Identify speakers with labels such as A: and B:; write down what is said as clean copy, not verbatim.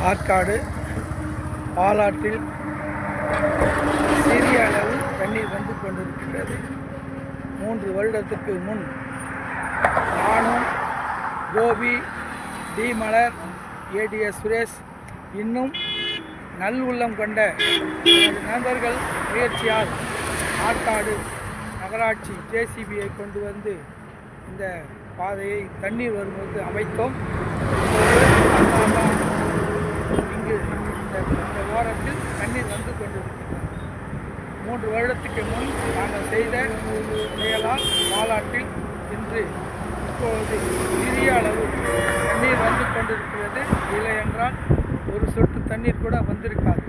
A: ஆற்காடு பாலாற்றில் சிறிய அளவு தண்ணீர் வந்து கொண்டிருக்கிறது. 3 வருடத்துக்கு முன் நானும், கோபி, டி மலர், ஏடிஎஸ் சுரேஷ் இன்னும் நல் உள்ளம் கொண்ட நண்பர்கள் முயற்சியால் ஆற்காடு நகராட்சி ஜேசிபியை கொண்டு வந்து இந்த பாதையை தண்ணீர் வரும்போது அமைத்தோம். இங்கு இந்த ஓரத்தில் தண்ணீர் வந்து கொண்டிருக்கிறது. 3 வருடத்துக்கு முன் நாங்கள் செய்த செயலால் பாலாற்றில் இன்று இப்பொழுது சிறிய அளவு தண்ணீர் வந்து கொண்டிருக்கிறது. இல்லை என்றால் ஒரு சொட்டு தண்ணீர் கூட வந்திருக்காது.